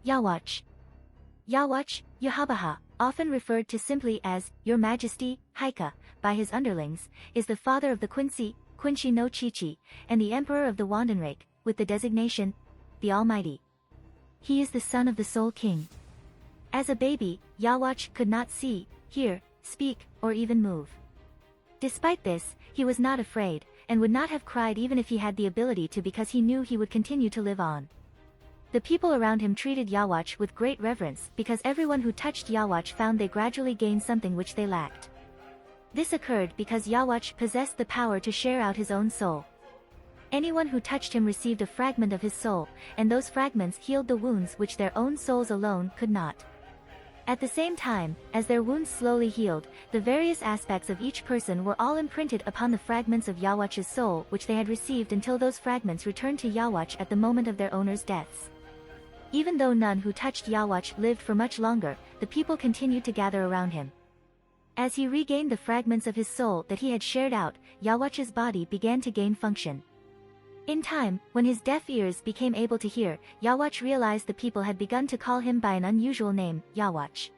Yhwach. Yhwach, Yhabaha, often referred to simply as Your Majesty, Haika, by his underlings, is the father of the Quincy, Quincy no Chichi, and the emperor of the Wandenrake, with the designation, the Almighty. He is the son of the Soul King. As a baby, Yhwach could not see, hear, speak, or even move. Despite this, he was not afraid, and would not have cried even if he had the ability to, because he knew he would continue to live on. The people around him treated Yhwach with great reverence because everyone who touched Yhwach found they gradually gained something which they lacked. This occurred because Yhwach possessed the power to share out his own soul. Anyone who touched him received a fragment of his soul, and those fragments healed the wounds which their own souls alone could not. At the same time, as their wounds slowly healed, the various aspects of each person were all imprinted upon the fragments of Yhwach's soul which they had received until those fragments returned to Yhwach at the moment of their owners' deaths. Even though none who touched Yhwach lived for much longer, the people continued to gather around him. As he regained the fragments of his soul that he had shared out, Yhwach's body began to gain function. In time, when his deaf ears became able to hear, Yhwach realized the people had begun to call him by an unusual name, Yhwach.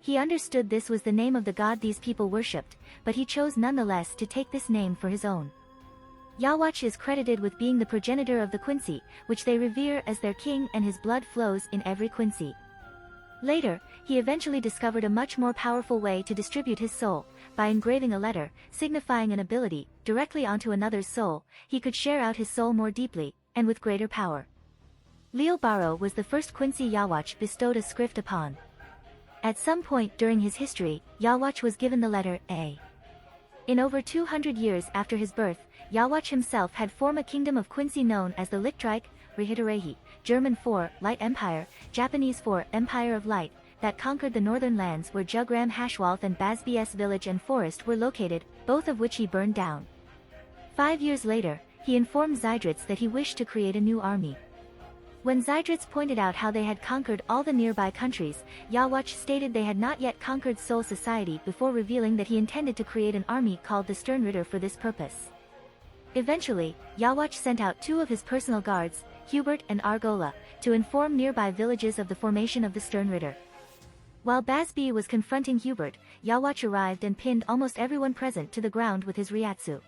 He understood this was the name of the god these people worshipped, but he chose nonetheless to take this name for his own. Yhwach is credited with being the progenitor of the Quincy, which they revere as their king, and his blood flows in every Quincy. Later, he eventually discovered a much more powerful way to distribute his soul. By engraving a letter, signifying an ability, directly onto another's soul, he could share out his soul more deeply, and with greater power. Leobaro was the first Quincy Yhwach bestowed a script upon. At some point during his history, Yhwach was given the letter A. In over 200 years after his birth, Yhwach himself had formed a kingdom of Quincy known as the Lichtreich, Rihitarehi, German for Light Empire, Japanese for Empire of Light, that conquered the northern lands where Jugram Hashwalth and Basbs village and forest were located, both of which he burned down. 5 years later, he informed Zydrits that he wished to create a new army. When Zydrits pointed out how they had conquered all the nearby countries, Yhwach stated they had not yet conquered Soul Society before revealing that he intended to create an army called the Sternritter for this purpose. Eventually, Yhwach sent out 2 of his personal guards, Hubert and Argola, to inform nearby villages of the formation of the Sternritter. While Basb was confronting Hubert, Yhwach arrived and pinned almost everyone present to the ground with his Ryatsu.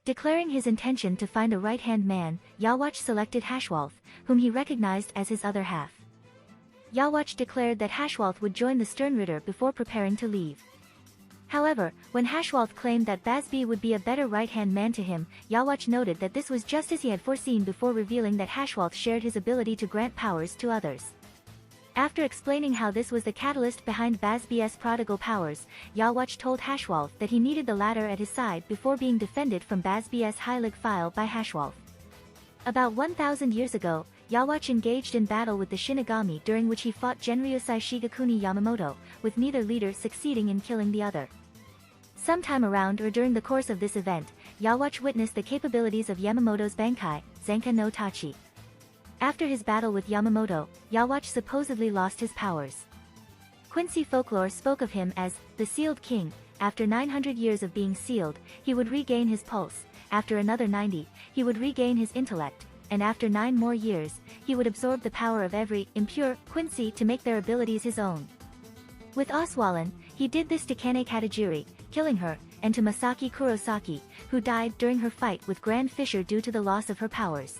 Declaring his intention to find a right-hand man, Yhwach selected Hashwalth, whom he recognized as his other half. Yhwach declared that Hashwalth would join the Sternritter before preparing to leave. However, when Hashwalth claimed that Basb would be a better right-hand man to him, Yhwach noted that this was just as he had foreseen before revealing that Hashwalth shared his ability to grant powers to others. After explaining how this was the catalyst behind Basb's prodigal powers, Yhwach told Hashwalth that he needed the latter at his side before being defended from Basb's Heilig file by Hashwalth. About 1,000 years ago, Yhwach engaged in battle with the Shinigami, during which he fought Genryusai Shigakuni Yamamoto, with neither leader succeeding in killing the other. Sometime around or during the course of this event, Yhwach witnessed the capabilities of Yamamoto's Bankai, Zenka no Tachi. After his battle with Yamamoto, Yhwach supposedly lost his powers. Quincy folklore spoke of him as the Sealed King. After 900 years of being sealed, he would regain his pulse. After another 90, he would regain his intellect, and after 9 more years, he would absorb the power of every impure Quincy to make their abilities his own. With Oswalin, he did this to Kane Katajiri, killing her, and to Masaki Kurosaki, who died during her fight with Grand Fisher due to the loss of her powers.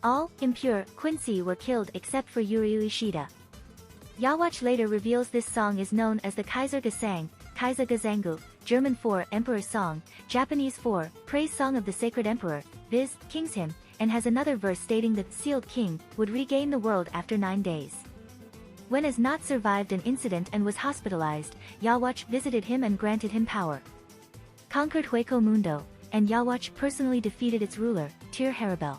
All impure Quincy were killed except for Yuryu Ishida. Yhwach later reveals this song is known as the Kaiser Gesang, Kaiser Gazangu, German for Emperor's Song, Japanese for Praise Song of the Sacred Emperor, viz., King's Hymn, and has another verse stating that Sealed King would regain the world after 9 days. When as not survived an incident and was hospitalized, Yhwach visited him and granted him power. Conquered Hueco Mundo, and Yhwach personally defeated its ruler, Tyr Haribel.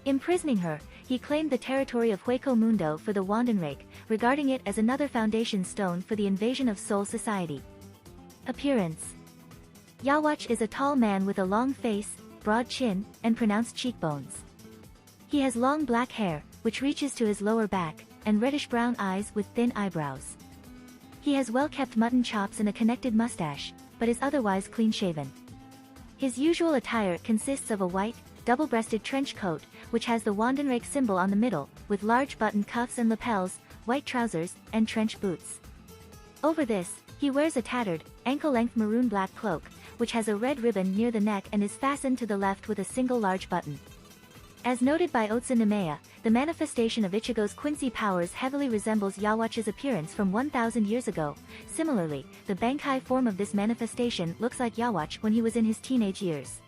Imprisoning her, he claimed the territory of Hueco Mundo for the Wandenrake, regarding it as another foundation stone for the invasion of Soul Society. Appearance. Yhwach is a tall man with a long face, broad chin, and pronounced cheekbones. He has long black hair, which reaches to his lower back, and reddish-brown eyes with thin eyebrows. He has well-kept mutton chops and a connected mustache, but is otherwise clean-shaven. His usual attire consists of a white, double-breasted trench coat, which has the Wandenrake symbol on the middle, with large button cuffs and lapels, white trousers, and trench boots. Over this, he wears a tattered, ankle-length maroon-black cloak, which has a red ribbon near the neck and is fastened to the left with a single large button. As noted by Otsu Nemea, the manifestation of Ichigo's Quincy powers heavily resembles Yhwach's appearance from 1,000 years ago. Similarly, the Bankai form of this manifestation looks like Yhwach when he was in his teenage years.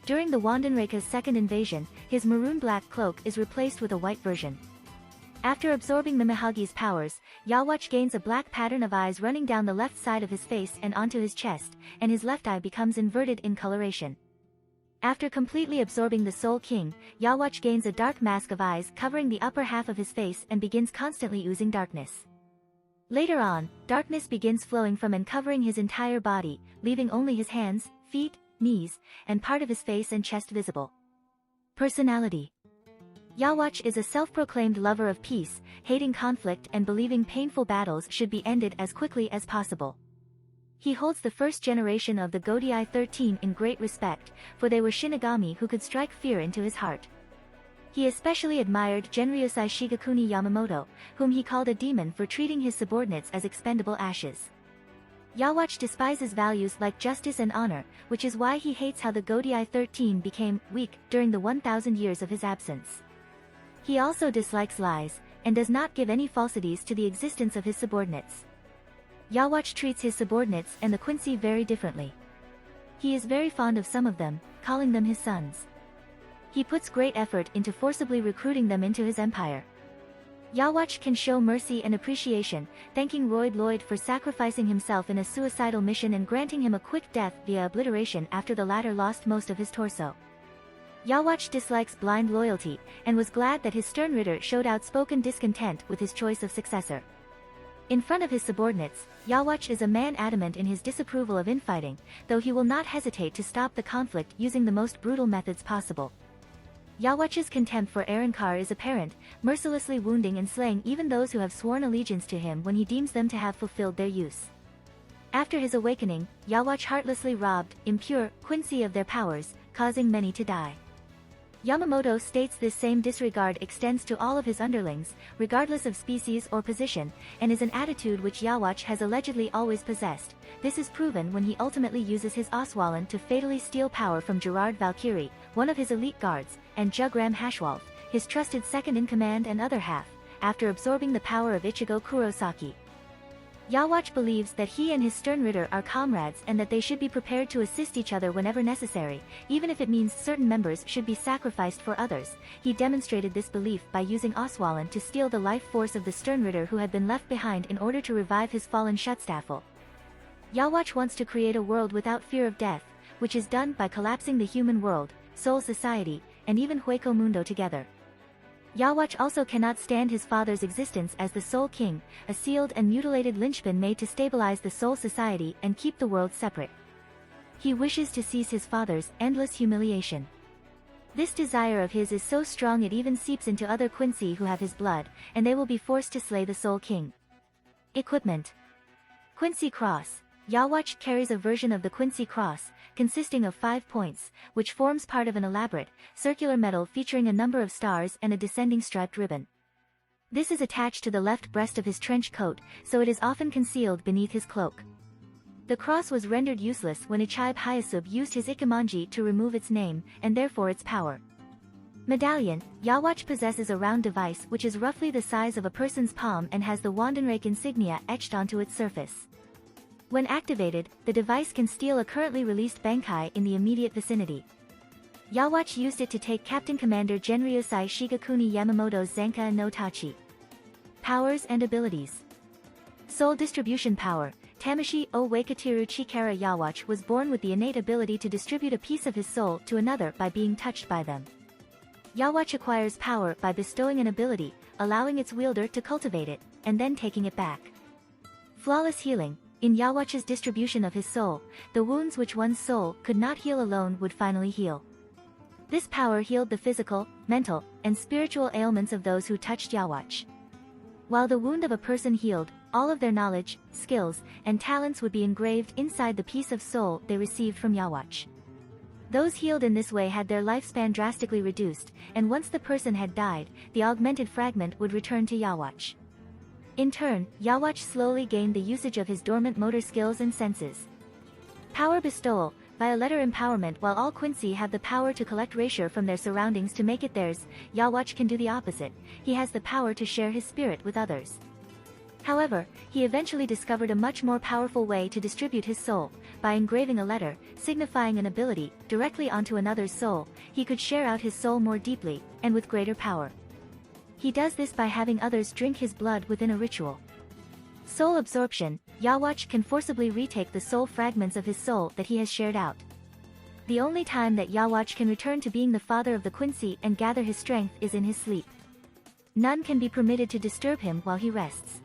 During the Wandenrake's second invasion, his maroon-black cloak is replaced with a white version. After absorbing the Mihagi's powers, Yhwach gains a black pattern of eyes running down the left side of his face and onto his chest, and his left eye becomes inverted in coloration. After completely absorbing the Soul King, Yhwach gains a dark mask of eyes covering the upper half of his face and begins constantly oozing darkness. Later on, darkness begins flowing from and covering his entire body, leaving only his hands, feet, knees, and part of his face and chest visible. Personality. Yhwach is a self-proclaimed lover of peace, hating conflict and believing painful battles should be ended as quickly as possible. He holds the first generation of the Godai 13 in great respect, for they were Shinigami who could strike fear into his heart. He especially admired Genryosai Shigakuni Yamamoto, whom he called a demon for treating his subordinates as expendable ashes. Yhwach despises values like justice and honor, which is why he hates how the Godai 13 became weak during the 1,000 years of his absence. He also dislikes lies, and does not give any falsities to the existence of his subordinates. Yhwach treats his subordinates and the Quincy very differently. He is very fond of some of them, calling them his sons. He puts great effort into forcibly recruiting them into his empire. Yhwach can show mercy and appreciation, thanking Royd Lloyd for sacrificing himself in a suicidal mission and granting him a quick death via obliteration after the latter lost most of his torso. Yhwach dislikes blind loyalty, and was glad that his stern Ritter showed outspoken discontent with his choice of successor. In front of his subordinates, Yhwach is a man adamant in his disapproval of infighting, though he will not hesitate to stop the conflict using the most brutal methods possible. Yhwach's contempt for Arrancar is apparent, mercilessly wounding and slaying even those who have sworn allegiance to him when he deems them to have fulfilled their use. After his awakening, Yhwach heartlessly robbed, impure, Quincy of their powers, causing many to die. Yamamoto states this same disregard extends to all of his underlings, regardless of species or position, and is an attitude which Yhwach has allegedly always possessed. This is proven when he ultimately uses his Oswalin to fatally steal power from Gerard Valkyrie, one of his elite guards, and Jugram Hashwalth, his trusted second-in-command and other half, after absorbing the power of Ichigo Kurosaki. Yhwach believes that he and his stern Ritter are comrades and that they should be prepared to assist each other whenever necessary, even if it means certain members should be sacrificed for others. He demonstrated this belief by using Oswalin to steal the life force of the stern Ritter who had been left behind in order to revive his fallen Schutzstaffel. Yhwach wants to create a world without fear of death, which is done by collapsing the human world, Soul Society, and even Hueco Mundo together. Yhwach also cannot stand his father's existence as the Soul King, a sealed and mutilated linchpin made to stabilize the Soul Society and keep the world separate. He wishes to cease his father's endless humiliation. This desire of his is so strong it even seeps into other Quincy who have his blood, and they will be forced to slay the Soul King. Equipment. Quincy Cross. Yhwach carries a version of the Quincy Cross, consisting of 5 points, which forms part of an elaborate, circular medal featuring a number of stars and a descending striped ribbon. This is attached to the left breast of his trench coat, so it is often concealed beneath his cloak. The cross was rendered useless when Ichibe Hyasub used his Ikemanji to remove its name, and therefore its power. Medallion. Yhwach possesses a round device which is roughly the size of a person's palm and has the Wandenrake insignia etched onto its surface. When activated, the device can steal a currently released Bankai in the immediate vicinity. Yhwach used it to take Captain Commander Genryosai Shigakuni Yamamoto's Zanka no Tachi. Powers and abilities. Soul distribution power. Tamashi o Wakatiru Chikara. Yhwach was born with the innate ability to distribute a piece of his soul to another by being touched by them. Yhwach acquires power by bestowing an ability, allowing its wielder to cultivate it, and then taking it back. Flawless healing. In Yhwach's distribution of his soul, the wounds which one's soul could not heal alone would finally heal. This power healed the physical, mental, and spiritual ailments of those who touched Yhwach. While the wound of a person healed, all of their knowledge, skills, and talents would be engraved inside the piece of soul they received from Yhwach. Those healed in this way had their lifespan drastically reduced, and once the person had died, the augmented fragment would return to Yhwach. In turn, Yhwach slowly gained the usage of his dormant motor skills and senses. Power bestowal. Via letter empowerment. While all Quincy have the power to collect Raisher from their surroundings to make it theirs, Yhwach can do the opposite. He has the power to share his spirit with others. However, he eventually discovered a much more powerful way to distribute his soul. By engraving a letter, signifying an ability, directly onto another's soul, he could share out his soul more deeply, and with greater power. He does this by having others drink his blood within a ritual. Soul absorption. Yhwach can forcibly retake the soul fragments of his soul that he has shared out. The only time that Yhwach can return to being the father of the Quincy and gather his strength is in his sleep. None can be permitted to disturb him while he rests.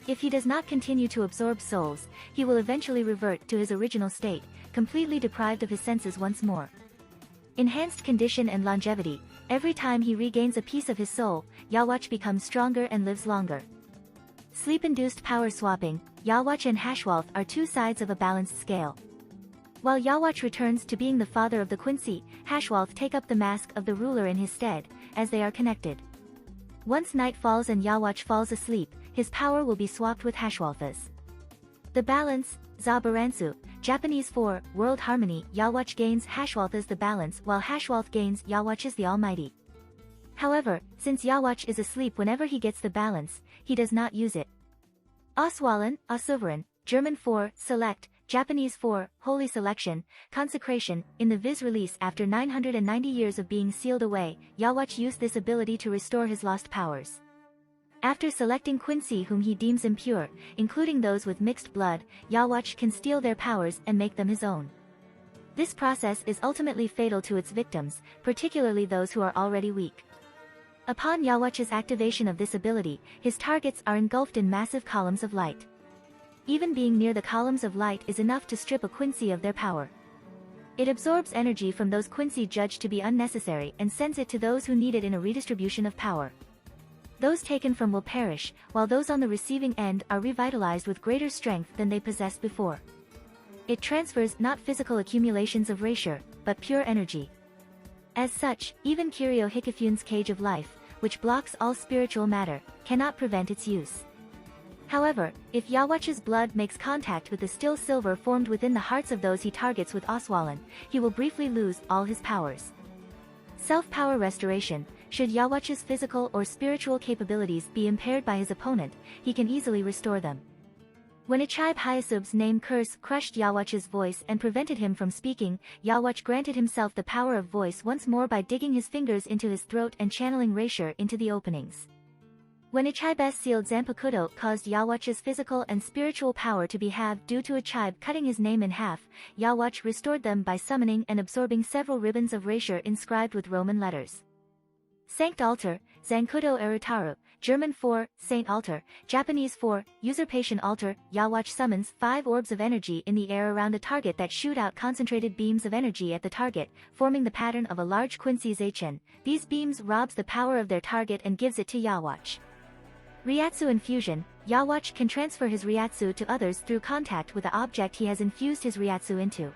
If he does not continue to absorb souls, he will eventually revert to his original state, completely deprived of his senses once more. Enhanced condition and longevity. Every time he regains a piece of his soul, Yhwach becomes stronger and lives longer. Sleep-induced power swapping. Yhwach and Hashwalth are two sides of a balanced scale. While Yhwach returns to being the father of the Quincy, Hashwalth take up the mask of the ruler in his stead, as they are connected. Once night falls and Yhwach falls asleep, his power will be swapped with Hashwalth's. The balance. Zabaransu. Japanese for world harmony. Yhwach gains Hashwalth's the balance while Hashwalth gains Yhwach's the almighty. However, since Yhwach is asleep whenever he gets the balance, he does not use it. Auswahlen, Sovereign, German for select, Japanese for holy selection, consecration. In the Viz release after 990 years of being sealed away, Yhwach used this ability to restore his lost powers. After selecting Quincy whom he deems impure, including those with mixed blood, Yhwach can steal their powers and make them his own. This process is ultimately fatal to its victims, particularly those who are already weak. Upon Yhwach's activation of this ability, his targets are engulfed in massive columns of light. Even being near the columns of light is enough to strip a Quincy of their power. It absorbs energy from those Quincy judged to be unnecessary and sends it to those who need it in a redistribution of power. Those taken from will perish, while those on the receiving end are revitalized with greater strength than they possessed before. It transfers not physical accumulations of Raisher, but pure energy. As such, even Kiryu Hikafune's Cage of Life, which blocks all spiritual matter, cannot prevent its use. However, if Yhwach's blood makes contact with the still silver formed within the hearts of those he targets with Auswahlen, he will briefly lose all his powers. Self-power restoration. Should Yhwach's physical or spiritual capabilities be impaired by his opponent, he can easily restore them. When Ichibe Hyasub's name curse crushed Yhwach's voice and prevented him from speaking, Yhwach granted himself the power of voice once more by digging his fingers into his throat and channeling Raisher into the openings. When Ichibe's sealed Zanpakuto caused Yhwach's physical and spiritual power to be halved due to Ichibe cutting his name in half, Yhwach restored them by summoning and absorbing several ribbons of Raisher inscribed with Roman letters. Sanct Altar, Zankudo Erutaru, German for Saint Altar, Japanese for Usurpation Altar. Yhwach summons 5 orbs of energy in the air around a target that shoot out concentrated beams of energy at the target, forming the pattern of a large Quincy Zachen. These beams robs the power of their target and gives it to Yhwach. Ryatsu infusion. Yhwach can transfer his Ryatsu to others through contact with the object he has infused his Ryatsu into.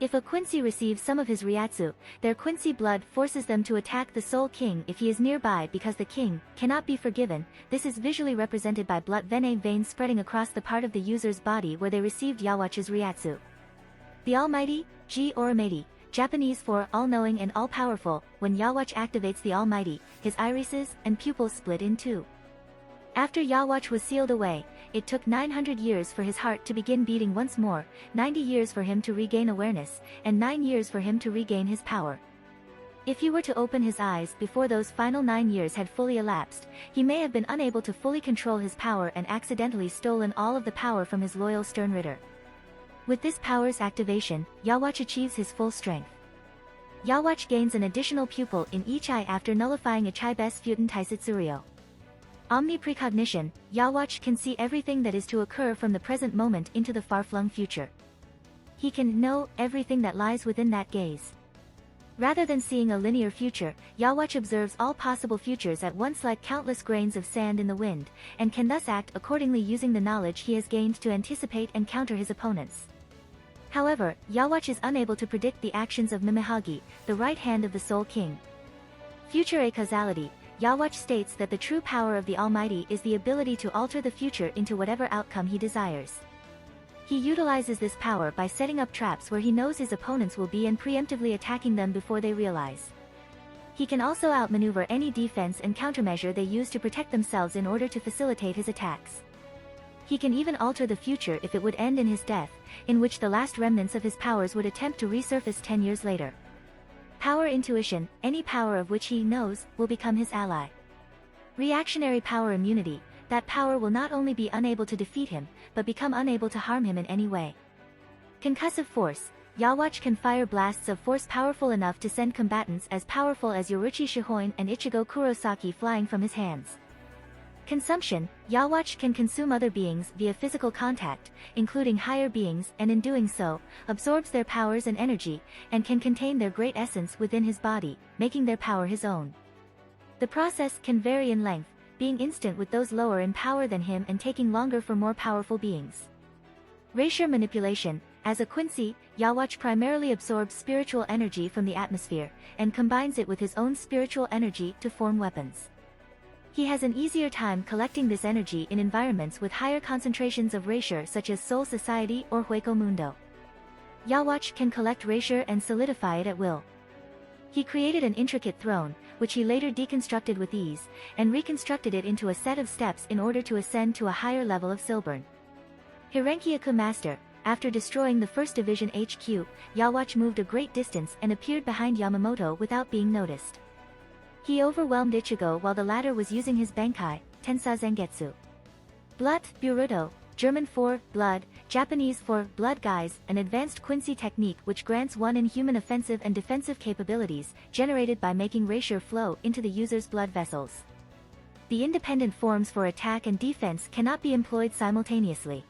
If a Quincy receives some of his Ryatsu, their Quincy blood forces them to attack the Soul King if he is nearby because the king cannot be forgiven. This is visually represented by blood veins spreading across the part of the user's body where they received Yhwach's Ryatsu. The Almighty, Ji Oramedi, Japanese for all-knowing and all-powerful. When Yhwach activates the Almighty, his irises and pupils split in two. After Yhwach was sealed away, it took 900 years for his heart to begin beating once more, 90 years for him to regain awareness, and 9 years for him to regain his power. If he were to open his eyes before those final 9 years had fully elapsed, he may have been unable to fully control his power and accidentally stolen all of the power from his loyal Sternritter. With this power's activation, Yhwach achieves his full strength. Yhwach gains an additional pupil in each eye after nullifying Ichibe's Futen Taisatsurio. Omniprecognition. Yhwach can see everything that is to occur from the present moment into the far-flung future. He can know everything that lies within that gaze. Rather than seeing a linear future, Yhwach observes all possible futures at once like countless grains of sand in the wind, and can thus act accordingly using the knowledge he has gained to anticipate and counter his opponents. However, Yhwach is unable to predict the actions of Mimihagi, the right hand of the Soul King. Future A Causality, Yhwach states that the true power of the Almighty is the ability to alter the future into whatever outcome he desires. He utilizes this power by setting up traps where he knows his opponents will be and preemptively attacking them before they realize. He can also outmaneuver any defense and countermeasure they use to protect themselves in order to facilitate his attacks. He can even alter the future if it would end in his death, in which the last remnants of his powers would attempt to resurface 10 years later. Power Intuition, any power of which he knows, will become his ally. Reactionary Power Immunity, that power will not only be unable to defeat him, but become unable to harm him in any way. Concussive Force, Yhwach can fire blasts of force powerful enough to send combatants as powerful as Yoruichi Shihoin and Ichigo Kurosaki flying from his hands. Consumption, Yhwach can consume other beings via physical contact, including higher beings, and in doing so, absorbs their powers and energy, and can contain their great essence within his body, making their power his own. The process can vary in length, being instant with those lower in power than him and taking longer for more powerful beings. Racial Manipulation, as a Quincy, Yhwach primarily absorbs spiritual energy from the atmosphere, and combines it with his own spiritual energy to form weapons. He has an easier time collecting this energy in environments with higher concentrations of Racial such as Soul Society or Hueco Mundo. Yhwach can collect Racial and solidify it at will. He created an intricate throne, which he later deconstructed with ease, and reconstructed it into a set of steps in order to ascend to a higher level of Silburn. Hirenkyaku Master, after destroying the 1st Division HQ, Yhwach moved a great distance and appeared behind Yamamoto without being noticed. He overwhelmed Ichigo while the latter was using his Bankai, Tensa Zangetsu. Blut, Buruto, German for blood, Japanese for blood guise, an advanced Quincy technique which grants one inhuman offensive and defensive capabilities, generated by making Racial flow into the user's blood vessels. The independent forms for attack and defense cannot be employed simultaneously.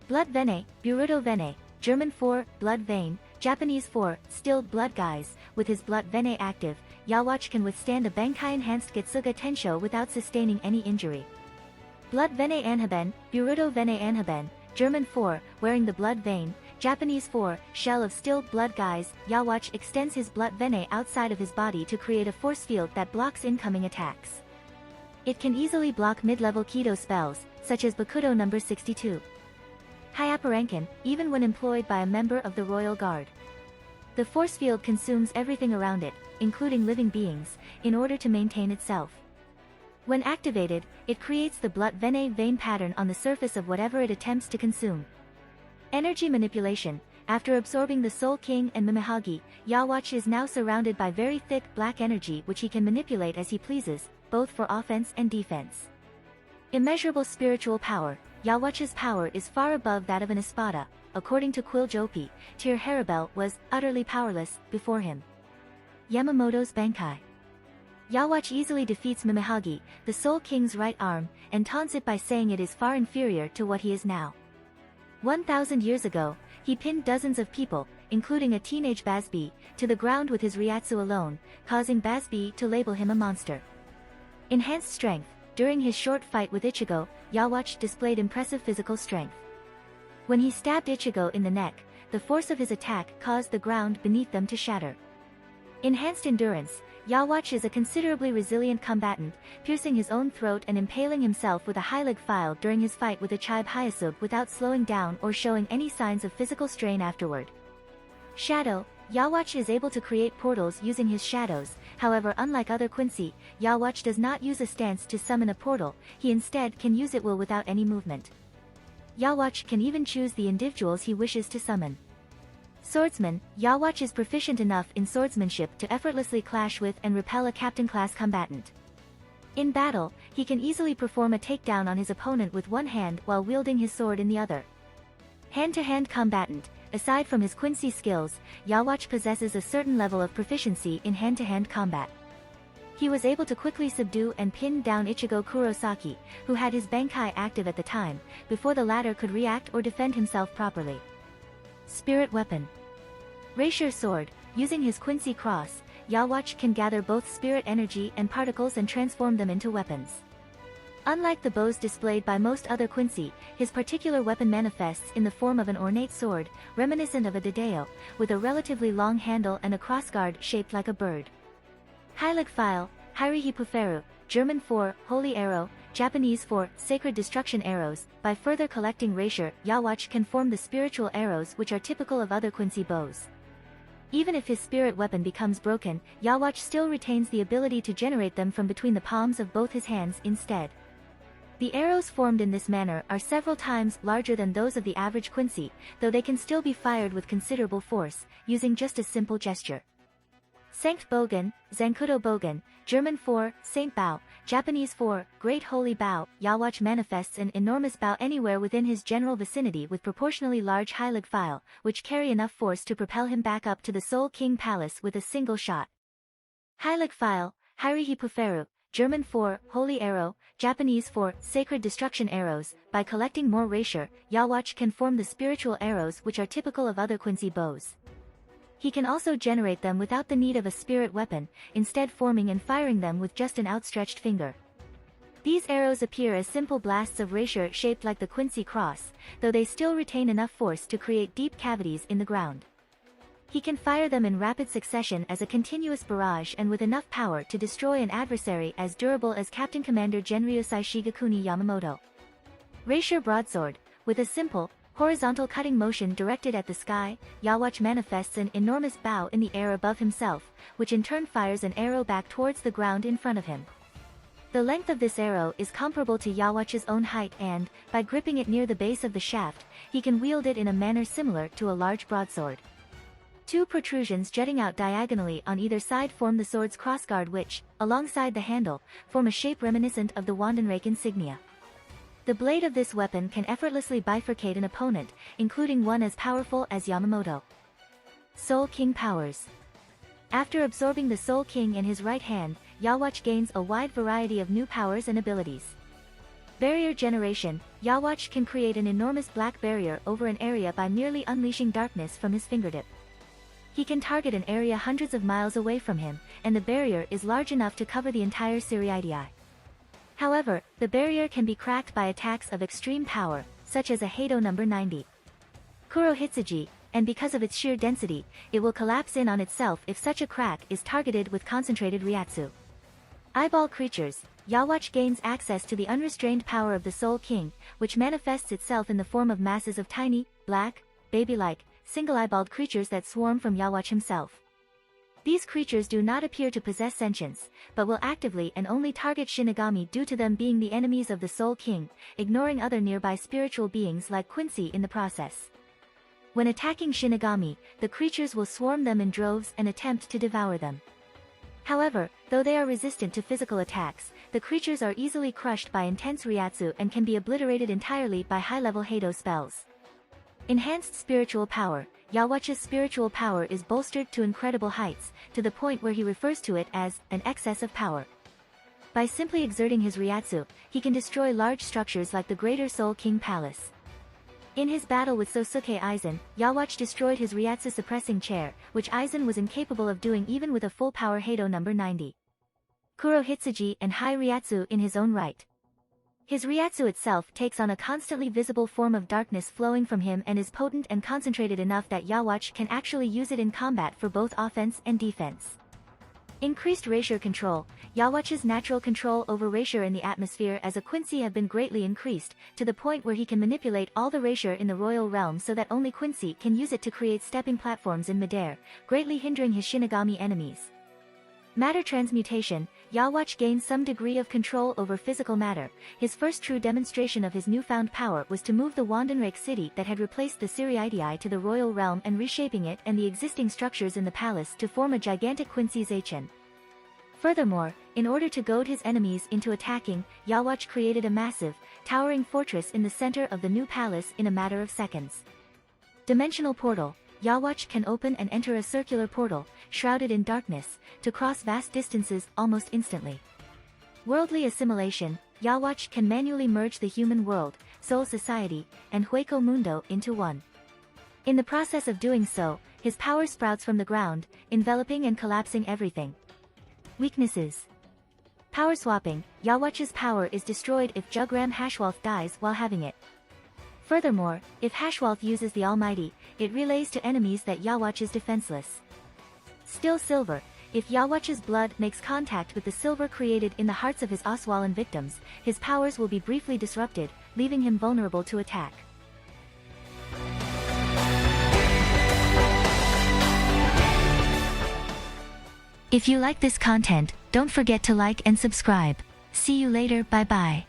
Blood Vene, Buruto Vene, German for blood vein, Japanese for stilled blood guise, with his blood Vene active, Yhwach can withstand a Bankai enhanced Getsuga Tensho without sustaining any injury. Blood Vene Anhaben, Buruto Vene Anhaben, German for wearing the blood vein, Japanese for shell of stilled blood guise, Yhwach extends his blood Vene outside of his body to create a force field that blocks incoming attacks. It can easily block mid-level Kido spells, such as Bakudo No. 62. Hyaparankin, even when employed by a member of the Royal Guard. The force field consumes everything around it, including living beings, in order to maintain itself. When activated, it creates the blood Vene vein pattern on the surface of whatever it attempts to consume. Energy Manipulation, after absorbing the Soul King and Mimihagi, Yhwach is now surrounded by very thick black energy which he can manipulate as he pleases, both for offense and defense. Immeasurable Spiritual Power, Yhwach's power is far above that of an Espada. According to Quill Jopi, Tyr Haribel was utterly powerless before him. Yamamoto's Bankai. Yhwach easily defeats Mimihagi, the Soul King's right arm, and taunts it by saying it is far inferior to what he is now. 1,000 years ago, he pinned dozens of people, including a teenage Bazbi, to the ground with his Ryatsu alone, causing Bazbi to label him a monster. Enhanced Strength, during his short fight with Ichigo, Yhwach displayed impressive physical strength. When he stabbed Ichigo in the neck, the force of his attack caused the ground beneath them to shatter. Enhanced Endurance, Yhwach is a considerably resilient combatant, piercing his own throat and impaling himself with a Heilig file during his fight with Ichibe Hyasub without slowing down or showing any signs of physical strain afterward. Shadow, Yhwach is able to create portals using his shadows. However, unlike other Quincy, Yhwach does not use a stance to summon a portal, he instead can use it will without any movement. Yhwach can even choose the individuals he wishes to summon. Swordsman, Yhwach is proficient enough in swordsmanship to effortlessly clash with and repel a captain-class combatant. In battle, he can easily perform a takedown on his opponent with one hand while wielding his sword in the other. Hand-to-hand combatant, aside from his Quincy skills, Yhwach possesses a certain level of proficiency in hand-to-hand combat. He was able to quickly subdue and pin down Ichigo Kurosaki, who had his Bankai active at the time, before the latter could react or defend himself properly. Spirit Weapon. Racial Sword, using his Quincy Cross, Yhwach can gather both spirit energy and particles and transform them into weapons. Unlike the bows displayed by most other Quincy, his particular weapon manifests in the form of an ornate sword, reminiscent of a Dedeo, with a relatively long handle and a crossguard shaped like a bird. Heilig Pfeil, Hyrihipuferu, German for Holy Arrow, Japanese for Sacred Destruction Arrows. By further collecting Rapier, Yhwach can form the spiritual arrows which are typical of other Quincy bows. Even if his spirit weapon becomes broken, Yhwach still retains the ability to generate them from between the palms of both his hands instead. The arrows formed in this manner are several times larger than those of the average Quincy, though they can still be fired with considerable force, using just a simple gesture. Sankt Bogen, Zankudo Bogen, German for Saint Bow, Japanese for Great Holy Bow. Yhwach manifests an enormous bow anywhere within his general vicinity with proportionally large Heilig Pfeil, which carry enough force to propel him back up to the Soul King Palace with a single shot. Heilig Pfeil, Hyrihipuferu, German for Holy Arrow, Japanese for Sacred Destruction Arrows. By collecting more Rapier, Yhwach can form the spiritual arrows which are typical of other Quincy bows. He can also generate them without the need of a spirit weapon, instead forming and firing them with just an outstretched finger. These arrows appear as simple blasts of Rapier shaped like the Quincy cross, though they still retain enough force to create deep cavities in the ground. He can fire them in rapid succession as a continuous barrage and with enough power to destroy an adversary as durable as Captain Commander Genryosai Shigekuni Yamamoto. Rapier Broadsword, with a simple, horizontal cutting motion directed at the sky, Yhwach manifests an enormous bow in the air above himself, which in turn fires an arrow back towards the ground in front of him. The length of this arrow is comparable to Yhwach's own height and, by gripping it near the base of the shaft, he can wield it in a manner similar to a large broadsword. Two protrusions jutting out diagonally on either side form the sword's crossguard which, alongside the handle, form a shape reminiscent of the Wandenrake insignia. The blade of this weapon can effortlessly bifurcate an opponent, including one as powerful as Yamamoto. Soul King Powers. After absorbing the Soul King in his right hand, Yhwach gains a wide variety of new powers and abilities. Barrier Generation. Yhwach can create an enormous black barrier over an area by merely unleashing darkness from his fingertip. He can target an area hundreds of miles away from him, and the barrier is large enough to cover the entire Siriidii. However, the barrier can be cracked by attacks of extreme power, such as a Heido No. 90. Kurohitsuji, and because of its sheer density, it will collapse in on itself if such a crack is targeted with concentrated Ryatsu. Eyeball Creatures. Yhwach gains access to the unrestrained power of the Soul King, which manifests itself in the form of masses of tiny, black, baby-like, single-eyeballed creatures that swarm from Yhwach himself. These creatures do not appear to possess sentience, but will actively and only target Shinigami due to them being the enemies of the Soul King, ignoring other nearby spiritual beings like Quincy in the process. When attacking Shinigami, the creatures will swarm them in droves and attempt to devour them. However, though they are resistant to physical attacks, the creatures are easily crushed by intense Ryatsu and can be obliterated entirely by high-level Heido spells. Enhanced Spiritual Power. Yhwach's spiritual power is bolstered to incredible heights, to the point where he refers to it as an excess of power. By simply exerting his Ryatsu, he can destroy large structures like the Greater Soul King Palace. In his battle with Sosuke Aizen, Yhwach destroyed his Ryatsu suppressing chair, which Aizen was incapable of doing even with a full-power Heido No. 90. Kurohitsuji and High Ryatsu in his own right. His Ryatsu itself takes on a constantly visible form of darkness flowing from him and is potent and concentrated enough that Yhwach can actually use it in combat for both offense and defense. Increased Rapier Control. Yhwach's natural control over Rapier in the atmosphere as a Quincy have been greatly increased, to the point where he can manipulate all the Rapier in the royal realm so that only Quincy can use it to create stepping platforms in midair, greatly hindering his Shinigami enemies. Matter Transmutation. Yhwach gains some degree of control over physical matter. His first true demonstration of his newfound power was to move the Wandenrake city that had replaced the Siriidii to the royal realm and reshaping it and the existing structures in the palace to form a gigantic Quincy Zachen. Furthermore, in order to goad his enemies into attacking, Yhwach created a massive, towering fortress in the center of the new palace in a matter of seconds. Dimensional Portal. Yhwach can open and enter a circular portal, shrouded in darkness, to cross vast distances almost instantly. Worldly Assimilation. Yhwach can manually merge the human world, Soul Society, and Hueco Mundo into one. In the process of doing so, his power sprouts from the ground, enveloping and collapsing everything. Weaknesses. Power swapping. Yhwach's power is destroyed if Jugram Hashwalth dies while having it. Furthermore, if Hashwalth uses the Almighty, it relays to enemies that Yhwach is defenseless. Still Silver. If Yhwach's blood makes contact with the silver created in the hearts of his Oswalan victims, his powers will be briefly disrupted, leaving him vulnerable to attack. If you like this content, don't forget to like and subscribe. See you later, bye bye.